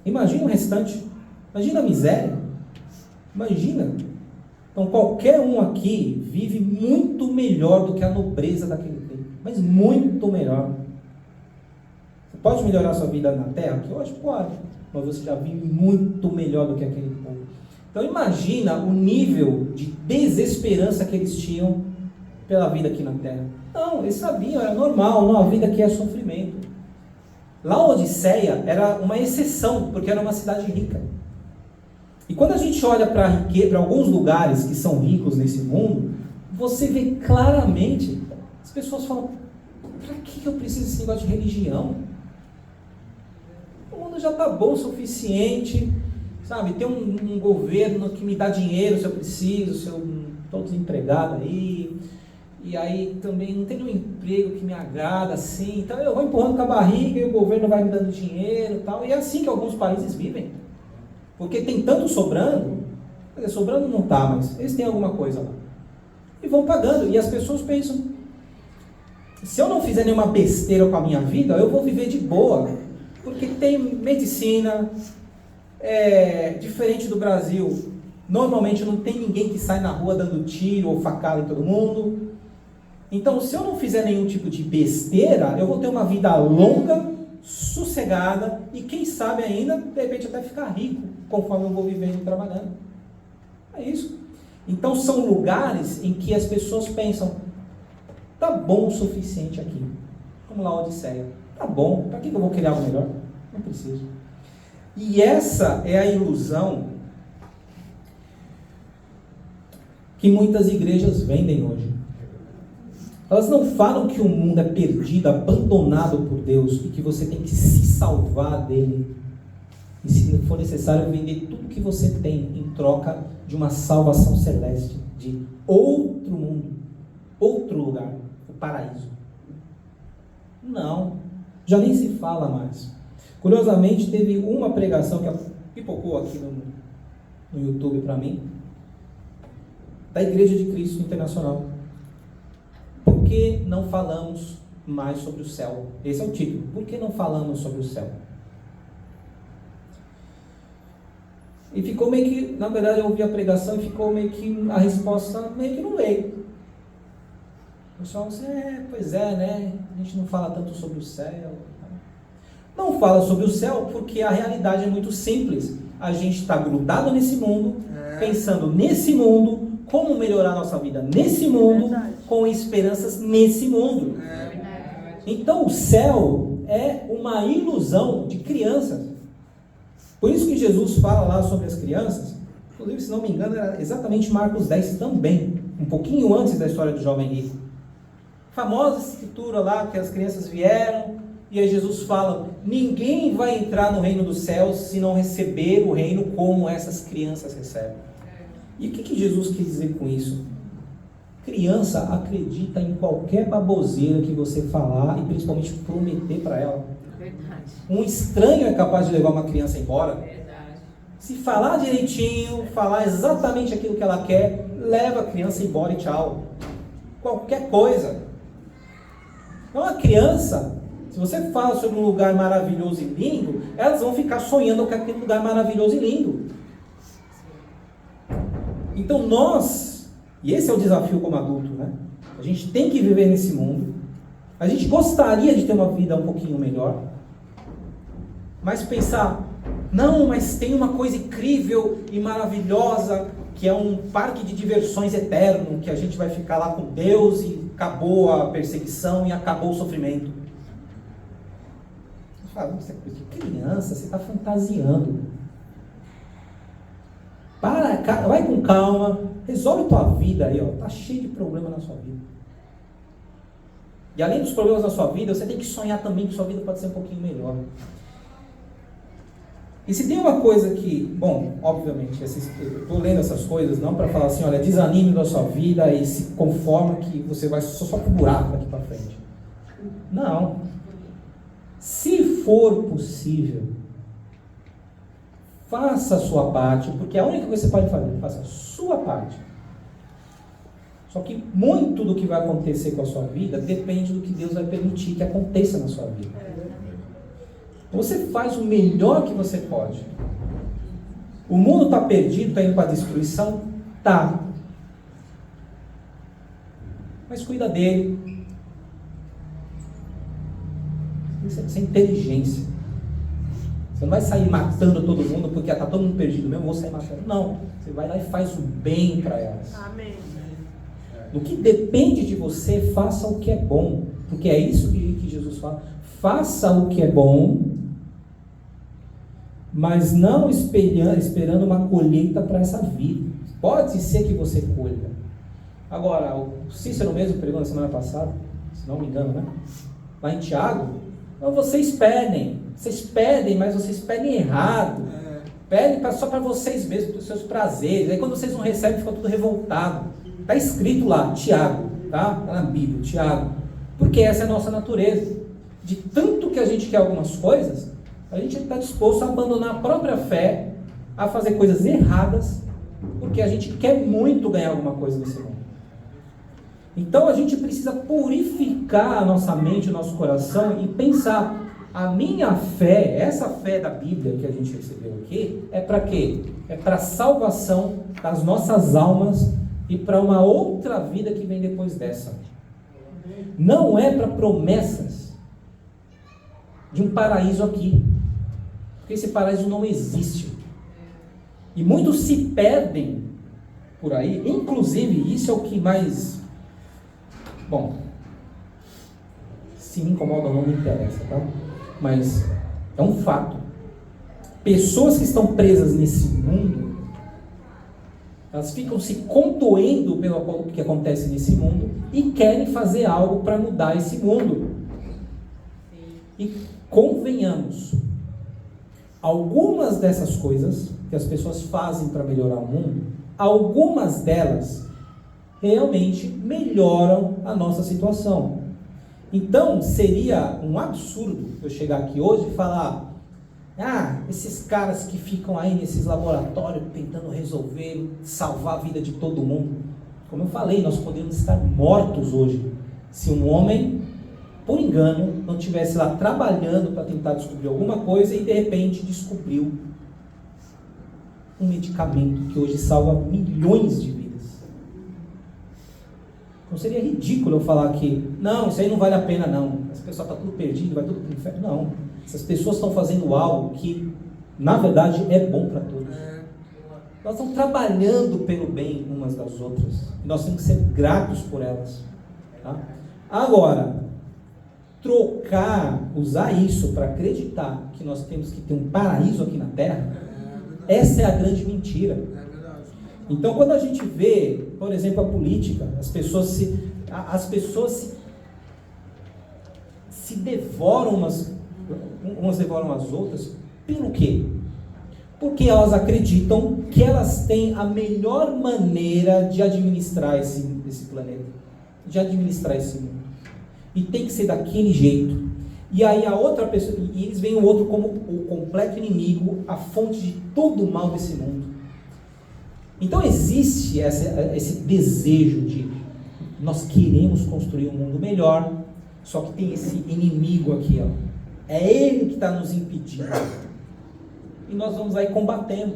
Imagina o restante. Imagina a miséria. Imagina. Então qualquer um aqui vive muito melhor do que a nobreza daquele tempo. Mas muito melhor. Você pode melhorar a sua vida na terra? Que hoje pode. Mas você já vive muito melhor do que aquele povo. Então imagina o nível de desesperança que eles tinham pela vida aqui na terra. Não, eles sabiam, era normal. Não, a vida aqui é sofrimento. Laodiceia era uma exceção, porque era uma cidade rica. E quando a gente olha para alguns lugares que são ricos nesse mundo, você vê claramente, as pessoas falam, Para que eu preciso desse negócio de religião? O mundo já está bom o suficiente, sabe? Tem um governo que me dá dinheiro se eu preciso, se eu estou desempregado aí, e aí também não tem um emprego que me agrada assim, então eu vou empurrando com a barriga e o governo vai me dando dinheiro e tal, e é assim que alguns países vivem, porque tem tanto sobrando, quer dizer, sobrando não está, mas eles têm alguma coisa lá, e vão pagando, e as pessoas pensam, se eu não fizer nenhuma besteira com a minha vida, eu vou viver de boa, porque tem medicina, diferente do Brasil, normalmente não tem ninguém que sai na rua dando tiro ou facada em todo mundo. Então, se eu não fizer nenhum tipo de besteira, eu vou ter uma vida longa, sossegada e quem sabe ainda, de repente até ficar rico, conforme eu vou vivendo e trabalhando. É isso. Então, são lugares em que as pessoas pensam, tá bom o suficiente aqui. Como lá a Odisseia. Tá bom, para que eu vou criar algo melhor? Não preciso. E essa é a ilusão que muitas igrejas vendem hoje. Elas não falam que o mundo é perdido, abandonado por Deus e que você tem que se salvar dele. E se for necessário, vender tudo que você tem em troca de uma salvação celeste, de outro mundo, outro lugar, o paraíso. Não, já nem se fala mais. Curiosamente, teve uma pregação que pipocou aqui no YouTube para mim, da Igreja de Cristo Internacional. Por que não falamos mais sobre o céu? Esse é o título. Por que não falamos sobre o céu? E ficou meio que, na verdade eu ouvi a pregação e ficou meio que a resposta meio que no meio. O pessoal disse, pois é, né? A gente não fala tanto sobre o céu. Não fala sobre o céu porque a realidade é muito simples. A gente está grudado nesse mundo, pensando nesse mundo, como melhorar nossa vida nesse mundo, com esperanças nesse mundo. Então o céu é uma ilusão de crianças. Por isso que Jesus fala lá sobre as crianças, inclusive, se não me engano, era exatamente Marcos 10 também, um pouquinho antes da história do jovem rico. Famosa escritura lá, que as crianças vieram, e aí Jesus fala, ninguém vai entrar no reino dos céus se não receber o reino como essas crianças recebem. E o que Jesus quer dizer com isso? Criança acredita em qualquer baboseira que você falar e principalmente prometer para ela. Verdade. Um estranho é capaz de levar uma criança embora. Verdade. Se falar direitinho, falar exatamente aquilo que ela quer, leva a criança embora e tchau. Qualquer coisa. Então a criança, se você fala sobre um lugar maravilhoso e lindo, elas vão ficar sonhando com aquele lugar maravilhoso e lindo. Então nós, e esse é o desafio como adulto, né? A gente tem que viver nesse mundo. A gente gostaria de ter uma vida um pouquinho melhor. Mas pensar, não, mas tem uma coisa incrível e maravilhosa, que é um parque de diversões eterno, que a gente vai ficar lá com Deus e acabou a perseguição e acabou o sofrimento. Você fala, isso é coisa de criança, você está fantasiando. Vai com calma, resolve tua vida aí, ó, tá cheio de problema na sua vida. E além dos problemas na sua vida, você tem que sonhar também que sua vida pode ser um pouquinho melhor. E se tem uma coisa que, bom, obviamente, eu estou lendo essas coisas não para falar assim, olha, desanime da sua vida e se conforma que você vai só pro buraco daqui para frente. Não. Se for possível, faça a sua parte, porque a única coisa que você pode fazer, faça a sua parte. Só que muito do que vai acontecer com a sua vida depende do que Deus vai permitir que aconteça na sua vida. Você faz o melhor que você pode. O mundo está perdido, está indo para a destruição? Tá. Mas cuida dele. Isso é inteligência. Você não vai sair matando todo mundo porque está todo mundo perdido mesmo, vou sair matando. Não. Você vai lá e faz o bem para elas. Amém. No que depende de você, faça o que é bom. Porque é isso que Jesus fala. Faça o que é bom, mas não esperando uma colheita para essa vida. Pode ser que você colha. Agora, o Cícero mesmo pregou na semana passada, se não me engano, né? Lá em Tiago, vocês pedem, mas vocês pedem errado. Pedem só para vocês mesmos, para os seus prazeres. Aí quando vocês não recebem, fica tudo revoltado. Está escrito lá, Tiago, tá? Está na Bíblia, Tiago. Porque essa é a nossa natureza. De tanto que a gente quer algumas coisas, a gente está disposto a abandonar a própria fé, a fazer coisas erradas, porque a gente quer muito ganhar alguma coisa nesse mundo. Então a gente precisa purificar a nossa mente, o nosso coração e pensar, a minha fé, essa fé da Bíblia que a gente recebeu aqui, é para quê? É para a salvação das nossas almas e para uma outra vida que vem depois dessa. Não é para promessas de um paraíso aqui, porque esse paraíso não existe. E muitos se perdem por aí, inclusive isso é o que mais... Bom, se me incomoda ou não me interessa, tá? Mas é um fato. Pessoas que estão presas nesse mundo, elas ficam se condoendo pelo que acontece nesse mundo e querem fazer algo para mudar esse mundo. E convenhamos, algumas dessas coisas que as pessoas fazem para melhorar o mundo, algumas delas realmente melhoram a nossa situação. Então, seria um absurdo eu chegar aqui hoje e falar, esses caras que ficam aí nesses laboratórios tentando resolver, salvar a vida de todo mundo. Como eu falei, nós podemos estar mortos hoje, se um homem, por engano, não estivesse lá trabalhando para tentar descobrir alguma coisa e de repente descobriu um medicamento que hoje salva milhões de vidas. Não seria ridículo eu falar que, não, isso aí não vale a pena não, esse pessoal está tudo perdido, vai tudo para o inferno. Não, essas pessoas estão fazendo algo que, na verdade, é bom para todos. Elas estão trabalhando pelo bem umas das outras, e nós temos que ser gratos por elas. Tá? Agora, usar isso para acreditar que nós temos que ter um paraíso aqui na Terra, essa é a grande mentira. Então, quando a gente vê, por exemplo, a política, as pessoas se devoram umas devoram as outras, pelo quê? Porque elas acreditam que elas têm a melhor maneira de administrar esse planeta, de administrar esse mundo. E tem que ser daquele jeito. E aí a outra pessoa, e eles veem o outro como o completo inimigo, a fonte de todo o mal desse mundo. Então existe esse desejo de nós queremos construir um mundo melhor, só que tem esse inimigo aqui, ó. É ele que está nos impedindo. E nós vamos aí combatendo.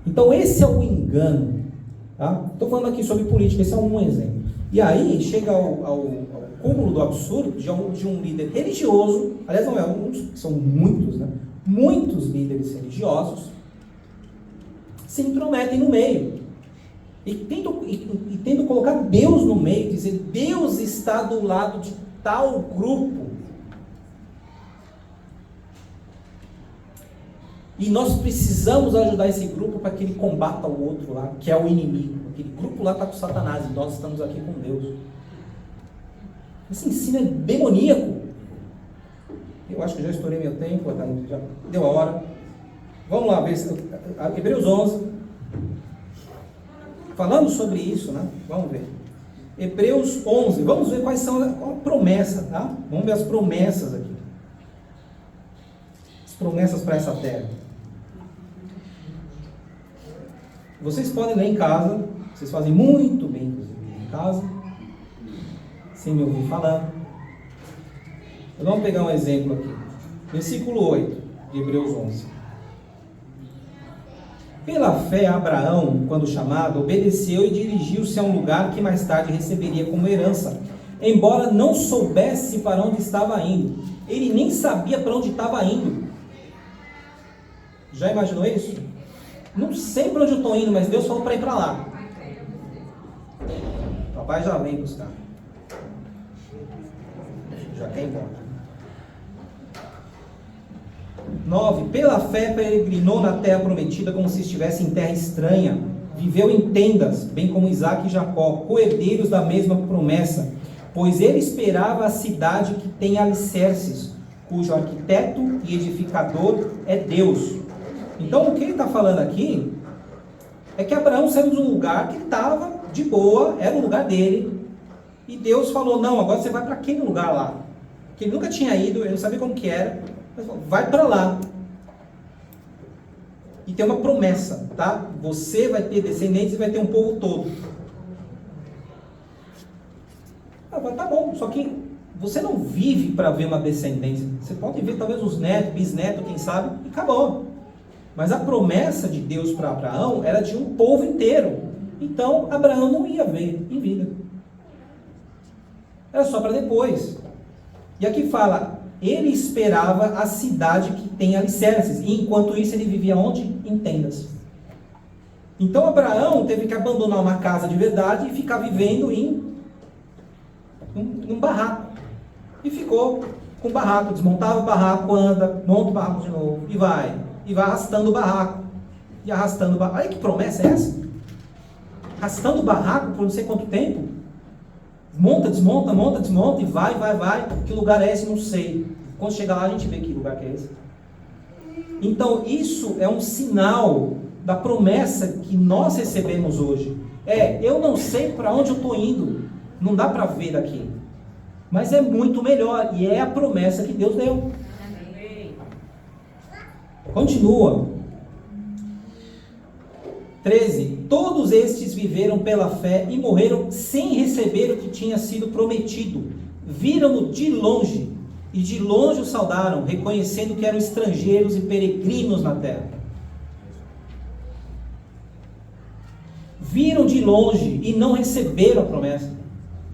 Então esse é o engano. Tá? Estou falando aqui sobre política, esse é um exemplo. E aí chega ao cúmulo do absurdo de um líder religioso, aliás não é um, são muitos, né? Muitos líderes religiosos se intrometem no meio e tentam colocar Deus no meio, dizer Deus está do lado de tal grupo e nós precisamos ajudar esse grupo para que ele combata o outro lá, que é o inimigo. Aquele grupo lá está com Satanás e nós estamos aqui com Deus. Esse ensino é demoníaco. Eu acho que já estourei meu tempo, já deu a hora. Vamos lá, Hebreus 11. Falando sobre isso, né? Vamos ver. Hebreus 11. Vamos ver qual a promessa, tá? Vamos ver as promessas aqui. As promessas para essa terra. Vocês podem ler em casa. Vocês fazem muito bem, inclusive, em casa. Sem me ouvir falando. Vamos pegar um exemplo aqui. Versículo 8 de Hebreus 11. Pela fé, Abraão, quando chamado, obedeceu e dirigiu-se a um lugar que mais tarde receberia como herança, embora não soubesse para onde estava indo. Ele nem sabia para onde estava indo. Já imaginou isso? Não sei para onde eu estou indo, mas Deus falou para ir para lá. O papai já vem buscar. Já quer ir embora. 9. Pela fé peregrinou na terra prometida como se estivesse em terra estranha, viveu em tendas, bem como Isaque e Jacó, co-herdeiros da mesma promessa, pois ele esperava a cidade que tem alicerces, cujo arquiteto e edificador é Deus. Então, o que ele está falando aqui é que Abraão saiu de um lugar que estava de boa, era o lugar dele, e Deus falou, não, agora você vai para aquele lugar lá, que ele nunca tinha ido, ele não sabia como que era, mas falou, vai para lá. E tem uma promessa, tá? Você vai ter descendentes e vai ter um povo todo. Tá bom, só que você não vive para ver uma descendência. Você pode ver talvez os netos, bisnetos, quem sabe, e acabou. Mas a promessa de Deus para Abraão era de um povo inteiro. Então, Abraão não ia ver em vida. Era só para depois. E aqui fala, ele esperava a cidade que tem alicerces. E enquanto isso, ele vivia onde? Em tendas. Então, Abraão teve que abandonar uma casa de verdade e ficar vivendo em um barraco. E ficou com o barraco. Desmontava o barraco, anda, monta o barraco de novo. E vai arrastando o barraco. E arrastando o barraco. Olha que promessa é essa? Arrastando o barraco por não sei quanto tempo. Monta, desmonta e vai. Que lugar é esse? Não sei. Quando chegar lá a gente vê que lugar que é esse. Então isso é um sinal da promessa que nós recebemos hoje. Eu não sei para onde eu estou indo. Não dá para ver daqui. Mas é muito melhor. E é a promessa que Deus deu. Continua. 13. Todos estes viveram pela fé e morreram sem receber o que tinha sido prometido. Viram-no de longe e de longe o saudaram, reconhecendo que eram estrangeiros e peregrinos na terra. Viram de longe e não receberam a promessa.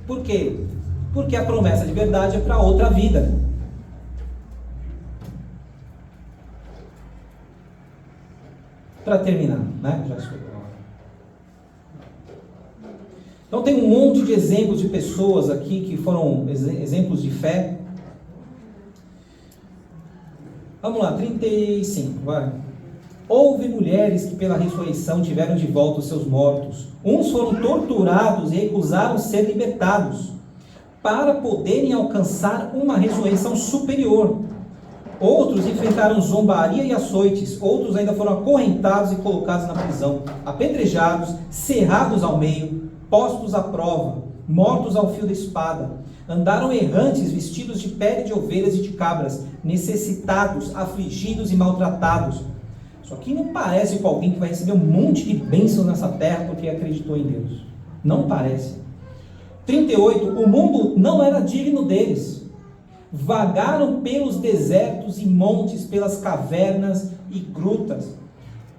Por quê? Porque a promessa de verdade é para outra vida. Para terminar, né? Já estou. Então tem um monte de exemplos de pessoas aqui que foram exemplos de fé. Vamos lá, 35, vai. Houve mulheres que pela ressurreição tiveram de volta os seus mortos. Uns foram torturados e recusaram ser libertados, para poderem alcançar uma ressurreição superior. Outros enfrentaram zombaria e açoites. Outros ainda foram acorrentados e colocados na prisão, apedrejados, cerrados ao meio, postos à prova, mortos ao fio da espada. Andaram errantes, vestidos de pele de ovelhas e de cabras, necessitados, afligidos e maltratados. Isso aqui não parece com alguém que vai receber um monte de bênçãos nessa terra porque acreditou em Deus. Não parece. 38. O mundo não era digno deles. Vagaram pelos desertos e montes, pelas cavernas e grutas.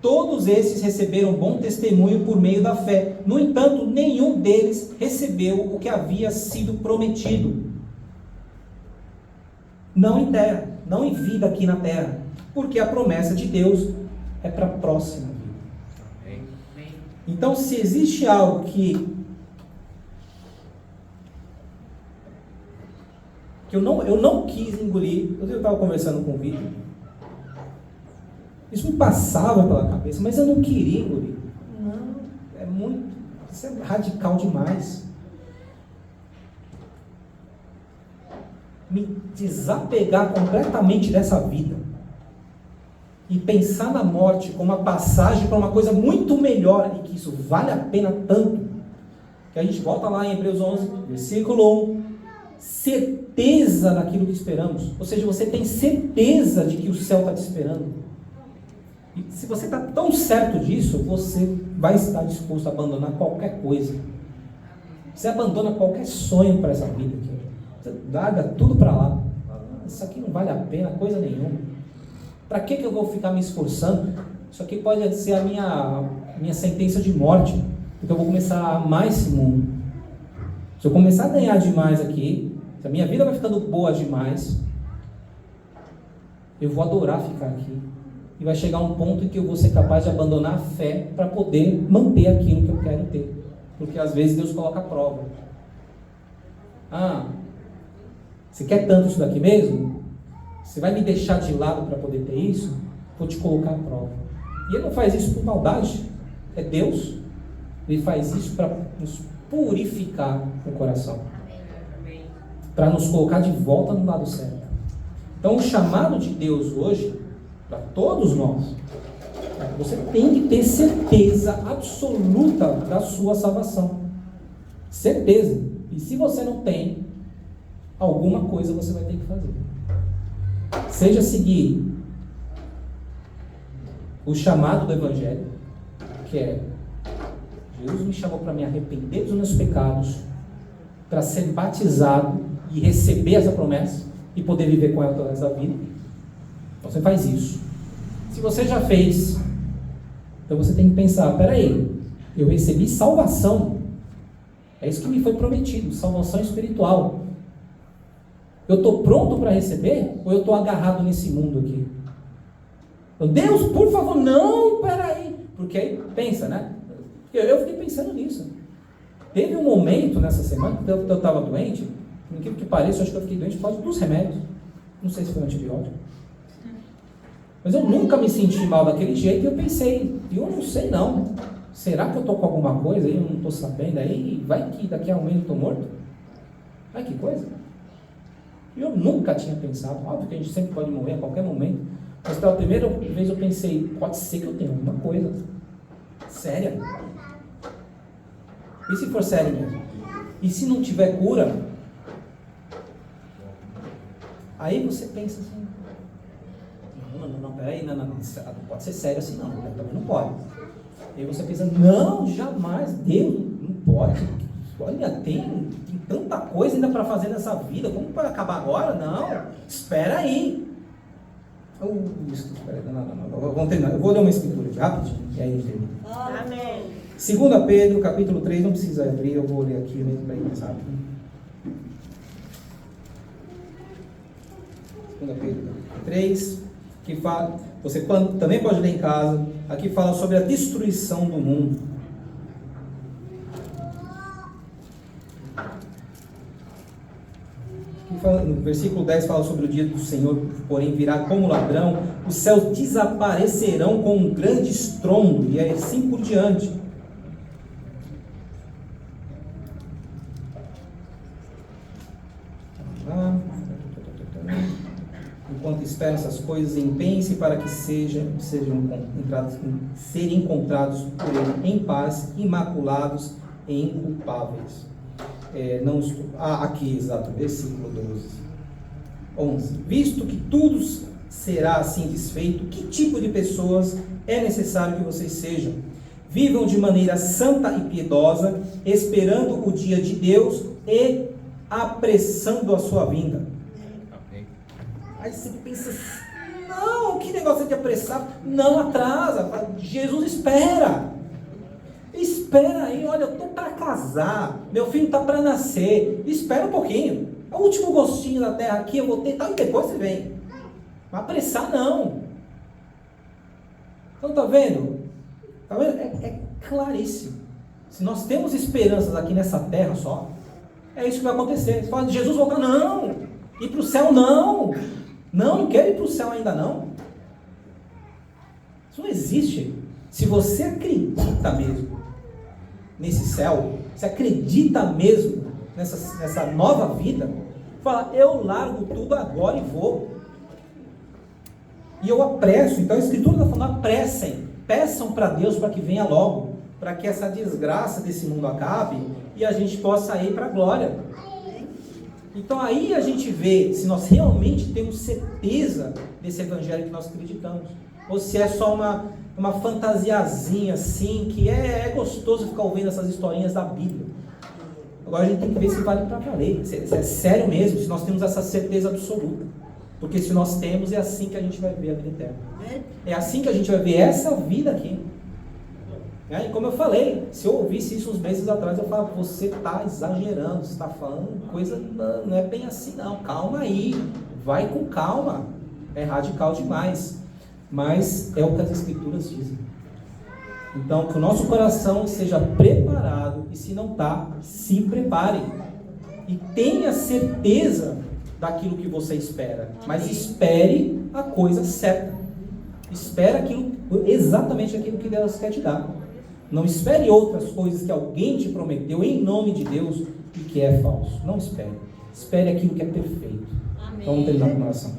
Todos esses receberam bom testemunho por meio da fé. No entanto, nenhum deles recebeu o que havia sido prometido. Não em terra, não em vida aqui na terra. Porque a promessa de Deus é para a próxima vida. Então, se existe algo que eu não quis engolir, eu estava conversando com o Vitor, isso me passava pela cabeça, mas eu não queria engolir. Não, isso é radical demais. Me desapegar completamente dessa vida e pensar na morte como uma passagem para uma coisa muito melhor e que isso vale a pena tanto, que a gente volta lá em Hebreus 11, versículo 1, certeza daquilo que esperamos, ou seja, você tem certeza de que o céu está te esperando, e se você está tão certo disso, você vai estar disposto a abandonar qualquer coisa, você abandona qualquer sonho para essa vida aqui, você larga tudo para lá, isso aqui não vale a pena coisa nenhuma. Para que eu vou ficar me esforçando? Isso aqui pode ser a minha sentença de morte, porque eu vou começar a amar esse mundo. Se eu começar a ganhar demais aqui, se a minha vida vai ficando boa demais, eu vou adorar ficar aqui. E vai chegar um ponto em que eu vou ser capaz de abandonar a fé para poder manter aquilo que eu quero ter. Porque às vezes Deus coloca a prova. Você quer tanto isso daqui mesmo? Você vai me deixar de lado para poder ter isso? Vou te colocar à prova. E Ele não faz isso por maldade. É Deus. Ele faz isso para nos purificar o coração, para nos colocar de volta no lado certo. Então, o chamado de Deus hoje, para todos nós, você tem que ter certeza absoluta da sua salvação. Certeza. E se você não tem, alguma coisa você vai ter que fazer. Seja seguir o chamado do Evangelho, que é: Jesus me chamou para me arrepender dos meus pecados, para ser batizado e receber essa promessa e poder viver com ela toda essa vida. Então você faz isso. Se você já fez, então você tem que pensar: peraí, eu recebi salvação, é isso que me foi prometido, salvação espiritual. Eu estou pronto para receber ou eu estou agarrado nesse mundo aqui? Deus, por favor, não, peraí. Porque aí, pensa, né? Eu fiquei pensando nisso. Teve um momento nessa semana que eu estava doente, por incrível que pareça, acho que eu fiquei doente por causa dos remédios. Não sei se foi um antibiótico. Mas eu nunca me senti mal daquele jeito e eu pensei, eu não sei não. Será que eu estou com alguma coisa aí, eu não estou sabendo aí? Vai que daqui a um mês eu estou morto? Vai que coisa? Eu nunca tinha pensado. Óbvio que a gente sempre pode morrer a qualquer momento. Mas pela primeira vez eu pensei, pode ser que eu tenha alguma coisa séria. E se for sério mesmo? E se não tiver cura? Aí você pensa assim, não, peraí, não pode ser sério assim não, também não pode. Aí você pensa, não, jamais, Deus, não pode. Olha, tem tanta coisa ainda para fazer nessa vida, como para acabar agora? Não, espera aí. Vamos terminar. Eu vou ler uma escritura aqui, rapidinho, e aí termina. Amém. 2 Pedro, capítulo 3, não precisa abrir, eu vou ler aqui mesmo para ir mais rápido. 2 Pedro, capítulo 3, que fala, você também pode ler em casa, aqui fala sobre a destruição do mundo. No versículo 10 fala sobre o dia do Senhor, porém virá como ladrão, os céus desaparecerão com um grande estrondo, e assim por diante. Enquanto esperam essas coisas, empenhem-se para que serem encontrados por Ele em paz, imaculados e inculpáveis. Aqui, exato, versículo 11. Visto que tudo será assim desfeito, que tipo de pessoas é necessário que vocês sejam? Vivam de maneira santa e piedosa, esperando o dia de Deus e apressando a sua vinda. Aí você pensa assim, não, que negócio de apressar? Não atrasa, Jesus espera. Espera aí, olha, eu estou para casar, meu filho está para nascer, espera um pouquinho, é o último gostinho da terra aqui, eu vou ter tal, e depois você vem. Não apressar não. Então tá vendo? Tá vendo? É claríssimo. Se nós temos esperanças aqui nessa terra só, é isso que vai acontecer. Você fala de Jesus voltar, não, ir para o céu não, não quero ir para o céu ainda não. Isso não existe. Se você acredita mesmo nesse céu, você acredita mesmo nessa nova vida, fala, eu largo tudo agora e vou. E eu apresso. Então a Escritura está falando, apressem, peçam para Deus para que venha logo, para que essa desgraça desse mundo acabe e a gente possa ir para a glória. Então aí a gente vê se nós realmente temos certeza desse evangelho que nós acreditamos, ou se é só uma fantasiazinha assim, que é gostoso ficar ouvindo essas historinhas da Bíblia. Agora a gente tem que ver se vale para valer, se é sério mesmo, se nós temos essa certeza absoluta. Porque se nós temos, é assim que a gente vai ver a vida eterna. É assim que a gente vai ver essa vida aqui. E como eu falei, se eu ouvisse isso uns meses atrás, eu falava, você está exagerando, você está falando coisa, não é bem assim não, calma aí, vai com calma, é radical demais. Mas é o que as Escrituras dizem. Então, que o nosso coração seja preparado, e se não está, se prepare. E tenha certeza daquilo que você espera. Mas espere a coisa certa. Espere exatamente aquilo que Deus quer te dar. Não espere outras coisas que alguém te prometeu em nome de Deus e que é falso. Não espere. Espere aquilo que é perfeito. Amém. Vamos terminar com a oração.